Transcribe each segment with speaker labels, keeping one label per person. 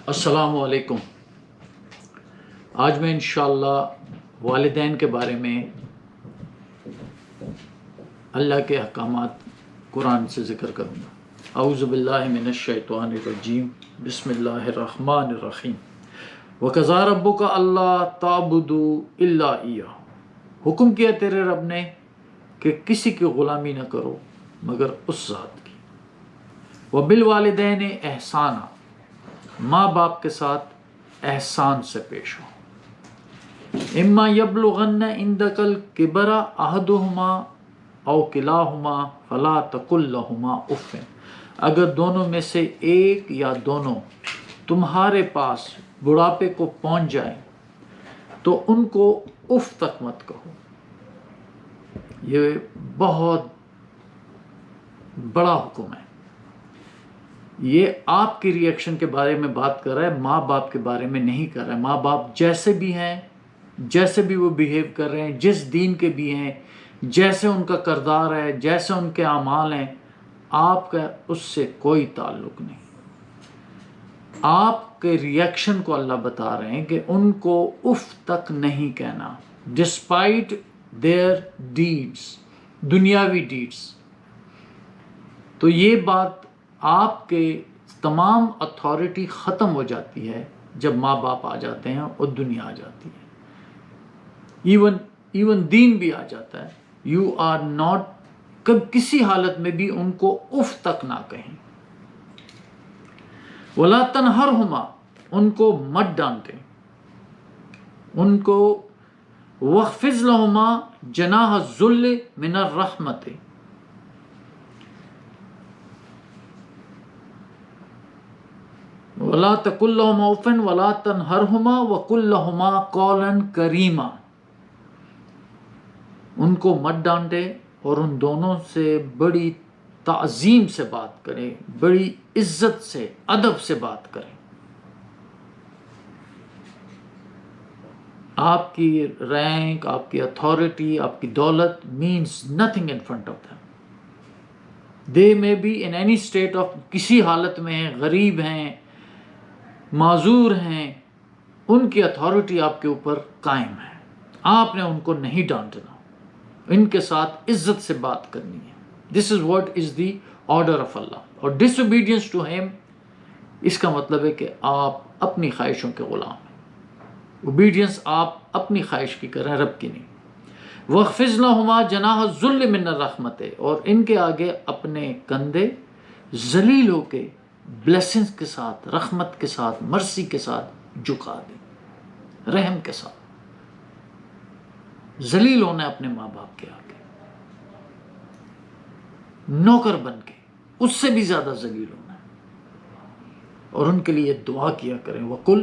Speaker 1: السلام علیکم۔ آج میں انشاءاللہ والدین کے بارے میں اللہ کے احکامات قرآن سے ذکر کروں گا۔ اعوذ باللہ من الشیطان الرجیم، بسم اللہ الرحمن الرحیم۔ وَقَضَىٰ رَبُّكَ أَلَّا تَعْبُدُوا إِلَّا إِيَّاهُ، حکم کیا تیرے رب نے کہ کسی کی غلامی نہ کرو مگر اس ذات کی۔ وَبِالْوَالِدَيْنِ إِحْسَانًا، ماں باپ کے ساتھ احسان سے پیش ہو۔ اما یبلغن عندک الکبر احدہما او کلاہما فلا تقل لہما اف، اگر دونوں میں سے ایک یا دونوں تمہارے پاس بڑھاپے کو پہنچ جائیں تو ان کو اف تک مت کہو۔ یہ بہت بڑا حکم ہے۔ یہ آپ کی ری ایکشن کے بارے میں بات کر رہا ہے، ماں باپ کے بارے میں نہیں کر رہا ہے۔ ماں باپ جیسے بھی ہیں، جیسے بھی وہ بیہیو کر رہے ہیں، جس دین کے بھی ہیں، جیسے ان کا کردار ہے، جیسے ان کے اعمال ہیں، آپ کا اس سے کوئی تعلق نہیں۔ آپ کے ری ایکشن کو اللہ بتا رہے ہیں کہ ان کو اف تک نہیں کہنا، ڈسپائٹ دیئر ڈیڈز، دنیاوی ڈیڈز۔ تو یہ بات آپ کے تمام اتھارٹی ختم ہو جاتی ہے جب ماں باپ آ جاتے ہیں اور دنیا آ جاتی ہے، ایون دین بھی آ جاتا ہے۔ یو آر ناٹ، کسی حالت میں بھی ان کو اف تک نہ کہیں۔ وَلَا تَنْهَرْهُمَا، ان کو مت ڈانٹیں، ان کو وَاخْفِضْ لَهُمَا جَنَاحَ الذُّلِّ مِنَ الرَّحْمَةِ، وَلَا تَقُلْ لَهُمَا اُفٍّ وَلَا تَنْهَرْهُمَا وَقُلْ لَهُمَا قَوْلًا كَرِيمًا، ان کو مت ڈانٹے اور ان دونوں سے بڑی تعظیم سے بات کریں، بڑی عزت سے، ادب سے بات کریں۔ آپ کی رینک، آپ کی اتھارٹی، آپ کی دولت means nothing in front of them۔ They may be in any state of, کسی حالت میں ہیں، غریب ہیں، معذور ہیں، ان کی اتھارٹی آپ کے اوپر قائم ہے۔ آپ نے ان کو نہیں ڈانٹنا، ان کے ساتھ عزت سے بات کرنی ہے۔ This is what is the order of Allah. اور ڈس اوبیڈینس ٹو ہیم، اس کا مطلب ہے کہ آپ اپنی خواہشوں کے غلام ہیں۔ اوبیڈینس آپ اپنی خواہش کی کریں، رب کی نہیں۔ وَاخْفِضْ لَهُمَا جَنَاحَ الذُّلِّ مِنَ الرَّحْمَةِ، اور ان کے آگے اپنے کندھے ذلیل ہو کے بلیسنگز کے ساتھ، رحمت کے ساتھ، مرسی کے ساتھ جھکا دیں، رحم کے ساتھ۔ ذلیل ہونا ہے اپنے ماں باپ کے آگے، نوکر بن کے، اس سے بھی زیادہ ذلیل ہونا ہے۔ اور ان کے لیے دعا کیا کریں، وَقُلْ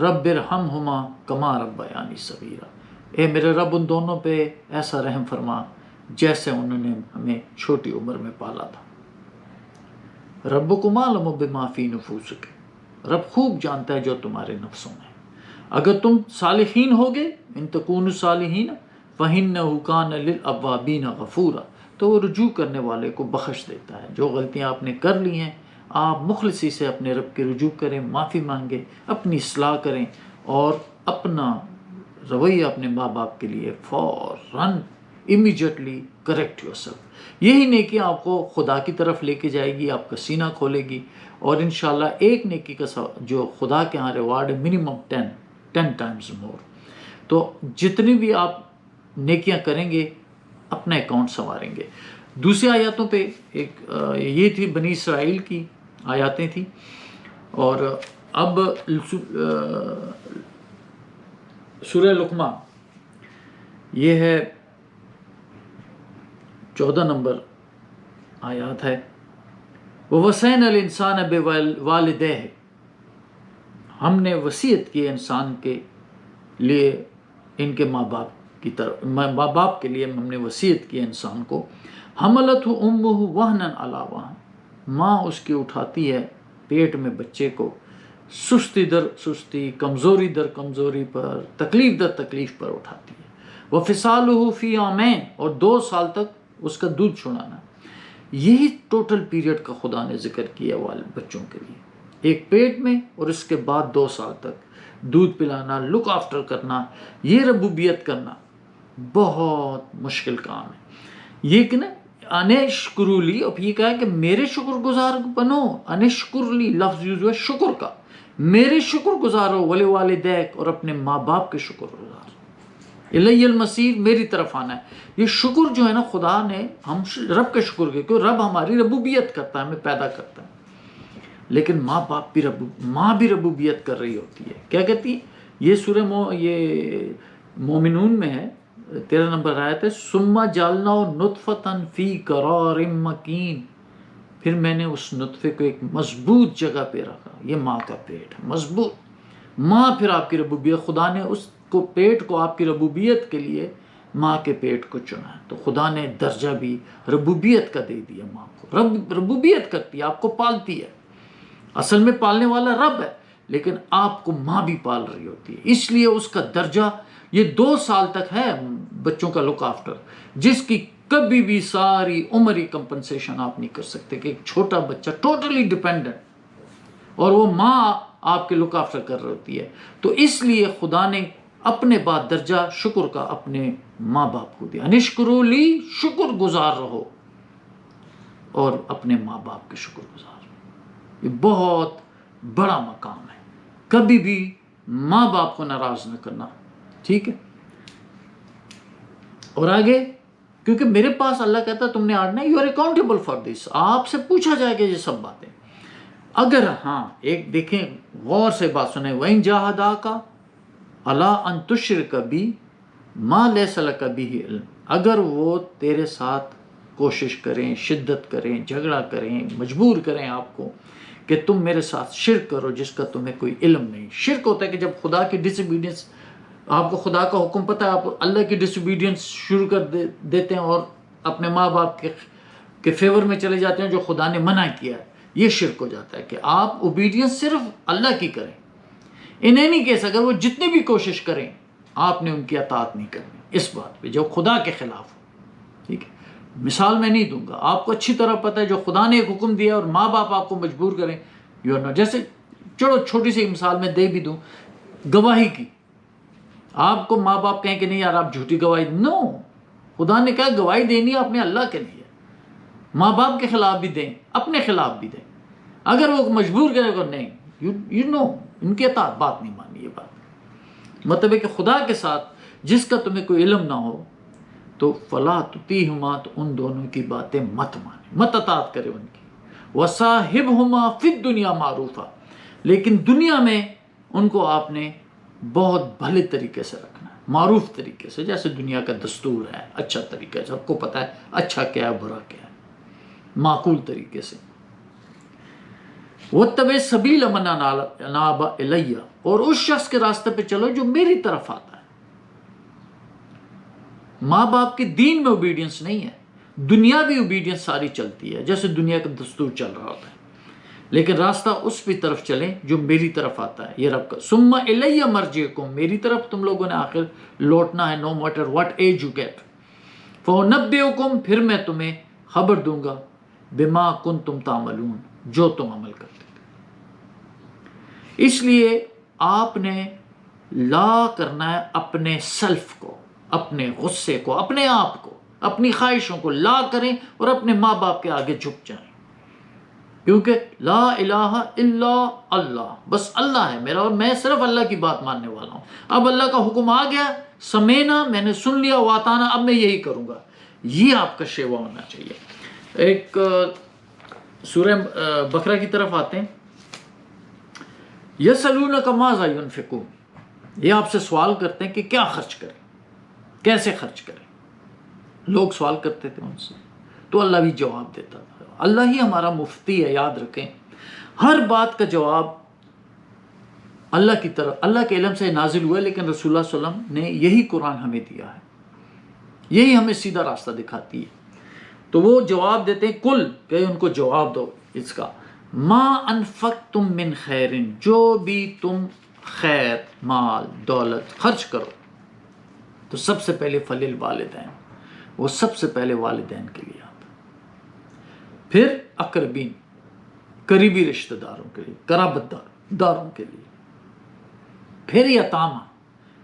Speaker 1: رَبِّ ارْحَمْهُمَا كَمَا رَبَّيَانِي صَغِيرًا، اے میرے رب ان دونوں پہ ایسا رحم فرما جیسے انہوں نے ہمیں چھوٹی عمر میں پالا تھا۔ ربکم اعلم بما فی نفوسکم، رب خوب جانتا ہے جو تمہارے نفسوں میں۔ اگر تم صالحین ہوگے، ان تکونوا صالحین فإنہ کان للأوابین غفورا، تو وہ رجوع کرنے والے کو بخش دیتا ہے۔ جو غلطیاں آپ نے کر لی ہیں، آپ مخلصی سے اپنے رب کی رجوع کریں، معافی مانگیں، اپنی اصلاح کریں، اور اپنا رویہ اپنے ماں باپ کے لیے فوراً امیجیٹلی کریکٹ یور سیلف۔ یہی نیکی آپ کو خدا کی طرف لے کے جائے گی، آپ کا سینہ کھولے گی، اور انشاءاللہ ایک نیکی کا جو خدا کے ہاں ریوارڈ ہے منیمم 10 ٹائمز مور۔ تو جتنی بھی آپ نیکیاں کریں گے اپنا اکاؤنٹ سنواریں گے۔ دوسری آیاتوں پہ ایک یہ تھی بنی اسرائیل کی آیاتیں تھیں، اور اب سورہ لقمان، یہ ہے 14 نمبر آیات ہے۔ وَوَصَّيْنَا الْإِنسَانَ بِوَالِدَيْهِ، ہم نے وصیت کی انسان کے لیے ان کے ماں باپ کی طرف، ماں باپ کے لیے ہم نے وصیت کی انسان کو۔ حَمَلَتْهُ أُمُّهُ وَهْنًا عَلَى وَهْنٍ، ماں اس کی اٹھاتی ہے پیٹ میں بچے کو، سستی در سستی، کمزوری در کمزوری پر، تکلیف در تکلیف پر اٹھاتی ہے۔ وَفِصَالُهُ فِي عَامَيْنِ، اور 2 سال تک اس کا دودھ چھڑانا۔ یہی ٹوٹل پیریڈ کا خدا نے ذکر کیا والد بچوں کے لیے۔ ایک پیٹ میں اور اس کے بعد 2 سال تک دودھ پلانا، لک آفٹر کرنا، یہ ربوبیت کرنا بہت مشکل کام ہے۔ یہ کہ نا انشکرولی، اب یہ کہا کہ میرے شکر گزار بنو، انشکرلی لفظ یوز ہوا شکر کا، میرے شکر گزارو، ولی والدیک، اور اپنے ماں باپ کے شکر گزار، الی المصیر، میری طرف آنا ہے۔ یہ شکر جو ہے نا خدا نے ہم رب کا شکر کیا، کیوں؟ رب ہماری ربوبیت کرتا ہے، ہمیں پیدا کرتا ہے، لیکن ماں بھی ربوبیت کر رہی ہوتی ہے۔ کیا کہتی ہے یہ سورہ یہ مومنون میں ہے، 13 نمبر آیت ہے، ثم جعلناہ نطفۃ فی قرار مکین، پھر میں نے اس نطفے کو ایک مضبوط جگہ پہ رکھا، یہ ماں کا پیٹ ہے مضبوط، ماں پھر آپ کی ربوبیت، خدا نے اس کو پیٹ کو آپ کی ربوبیت کے لیے ماں کے پیٹ کو چنا ہے، تو خدا نے درجہ بھی ربوبیت کا دے دیا ماں کو، ربوبیت کرتی ہے، آپ کو پالتی ہے، اصل میں پالنے والا رب ہے، لیکن آپ کو ماں بھی پال رہی ہوتی ہے، اس لیے اس کا درجہ یہ 2 سال تک ہے بچوں کا لک آفٹر، جس کی کبھی بھی ساری عمر ہی کمپنسیشن آپ نہیں کر سکتے، کہ ایک چھوٹا بچہ ٹوٹلی ڈیپینڈنٹ اور وہ ماں آپ کے لک آفٹر کر رہی ہوتی ہے، تو اس لیے خدا نے اپنے بعد درجہ شکر کا اپنے ماں باپ کو دیا، انشکرو لی، شکر گزار رہو اور اپنے ماں باپ کے شکر گزار رہو۔ یہ بہت بڑا مقام ہے، کبھی بھی ماں باپ کو ناراض نہ کرنا، ٹھیک ہے؟ اور آگے، کیونکہ میرے پاس اللہ کہتا ہے تم نے آڑنا ہے، you are accountable for this, آپ سے پوچھا جائے گا یہ سب باتیں۔ اگر ہاں ایک دیکھیں غور سے بات سنیں، وَإِن جَاهَدَاكَ عَلَىٰ أَن تُشْرِكَ بِي مَا لَيْسَ لَكَ بِهِ عِلْمٌ، اگر وہ تیرے ساتھ کوشش کریں، شدت کریں، جھگڑا کریں، مجبور کریں آپ کو کہ تم میرے ساتھ شرک کرو جس کا تمہیں کوئی علم نہیں۔ شرک ہوتا ہے کہ جب خدا کی ڈس اوبیڈینس، آپ کو خدا کا حکم پتہ ہے، آپ اللہ کی ڈس اوبیڈینس شروع کر دیتے ہیں اور اپنے ماں باپ کے فیور میں چلے جاتے ہیں جو خدا نے منع کیا ہے، یہ شرک ہو جاتا ہے کہ آپ اوبیڈینس صرف اللہ کی کریں۔ ان اینی کیس اگر وہ جتنی بھی کوشش کریں آپ نے ان کی اطاعت نہیں کرنی اس بات پہ جو خدا کے خلاف ہو، ٹھیک ہے؟ مثال میں نہیں دوں گا، آپ کو اچھی طرح پتہ ہے جو خدا نے ایک حکم دیا اور ماں باپ آپ کو مجبور کریں، یو آر ناٹ، جیسے چلو چھوٹی سی مثال میں دے بھی دوں، گواہی کی، آپ کو ماں باپ کہیں کہ نہیں یار آپ جھوٹی گواہی، نو، خدا نے کہا گواہی دینی ہے اپنے اللہ کے لیے، ماں باپ کے خلاف بھی دیں، اپنے خلاف بھی دیں، اگر وہ مجبور کرے گا نہیں، یو نو، ان کی اطاعت، بات نہیں مانی، یہ بات مطلب ہے کہ خدا کے ساتھ جس کا تمہیں کوئی علم نہ ہو تو فلا تطیعہما، تو ان دونوں کی باتیں مت مانے، مت اطاعت کرے ان کی، وصاحبہما فی الدنیا معروفا، لیکن دنیا میں ان کو آپ نے بہت بھلے طریقے سے رکھنا ہے، معروف طریقے سے، جیسے دنیا کا دستور ہے، اچھا طریقہ ہے، سب کو پتہ ہے اچھا کیا ہے برا کیا ہے، معقول طریقے سے۔ وَاتَّبِعْ سَبِيلَ مَنْ أَنَابَ إِلَيَّ، اور اس شخص کے راستے پہ چلو جو میری طرف آتا ہے۔ ماں باپ کے دین میں اوبیڈینس نہیں ہے، دنیاوی اوبیڈینس ساری چلتی ہے جیسے دنیا کا دستور چل رہا ہوتا ہے، لیکن راستہ اس بھی طرف چلیں جو میری طرف آتا ہے، یہ رب کا، ثم الی مرجعکم، میری طرف تم لوگوں نے آخر لوٹنا ہے، no matter what age you get, فانبئکم، پھر میں تمہیں خبر دوں گا، بما کنتم تعملون، جو تم عمل کرتے تھے۔ اس لیے آپ نے لا کرنا ہے اپنے سیلف کو، اپنے غصے کو، اپنے آپ کو، اپنی خواہشوں کو لا کریں اور اپنے ماں باپ کے آگے جھک جائیں، کیونکہ لا الہ الا اللہ، بس اللہ ہے میرا اور میں صرف اللہ کی بات ماننے والا ہوں، اب اللہ کا حکم آ گیا، سمینا، میں نے سن لیا، واتانا، اب میں یہی کروں گا، یہ آپ کا شیوا ہونا چاہیے۔ ایک سورہ بقرہ کی طرف آتے ہیں، یسألونک ماذا ینفقون، یہ آپ سے سوال کرتے ہیں کہ کیا خرچ کریں، کیسے خرچ کریں، لوگ سوال کرتے تھے ان سے، تو اللہ بھی جواب دیتا تھا، اللہ ہی ہمارا مفتی ہے، یاد رکھیں ہر بات کا جواب اللہ کی طرف، اللہ کے علم سے نازل ہوا ہے، لیکن رسول اللہ صلی اللہ علیہ وسلم نے یہی قرآن ہمیں دیا ہے، یہی ہمیں سیدھا راستہ دکھاتی ہے، تو وہ جواب دیتے ہیں، کل کہ ان کو جواب دو اس کا، ما انفقتم من خیر، جو بھی تم خیر، مال، دولت خرچ کرو، تو سب سے پہلے فللوالدین، وہ سب سے پہلے والدین کے لیے آتا، پھر اقربین، قریبی رشتہ داروں کے لیے، قرابت داروں کے لیے، پھر یتامہ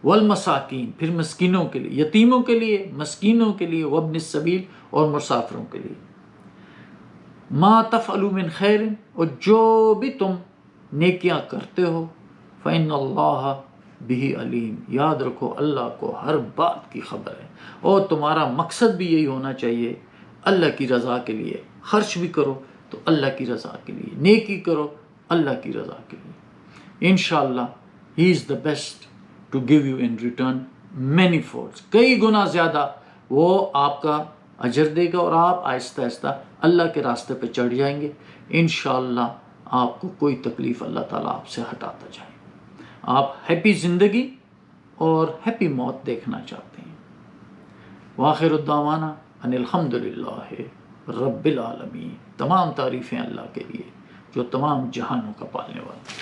Speaker 1: والمساکین، پھر مسکینوں کے لیے، یتیموں کے لیے، مسکینوں کے لیے، وابن السبیل اور مسافروں کے لیے۔ ما تفعلوا من خیر، اور جو بھی تم نیکیاں کرتے ہو، فإن اللہ بہ علیم، یاد رکھو اللہ کو ہر بات کی خبر ہے، اور تمہارا مقصد بھی یہی ہونا چاہیے، اللہ کی رضا کے لیے خرچ بھی کرو تو اللہ کی رضا کے لیے، نیکی کرو اللہ کی رضا کے لیے، انشاءاللہ he is the best to give you in return many folds, کئی گنا زیادہ وہ آپ کا اجر دے گا، اور آپ آہستہ آہستہ اللہ کے راستے پہ چڑھ جائیں گے، انشاءاللہ آپ کو کوئی تکلیف اللہ تعالیٰ آپ سے ہٹاتا جائے، آپ ہیپی زندگی اور ہیپی موت دیکھنا چاہتے ہیں۔ وآخر الدعوانا ان الحمدللہ رب العالمین، تمام تعریفیں اللہ کے لیے جو تمام جہانوں کا پالنے والا ہے۔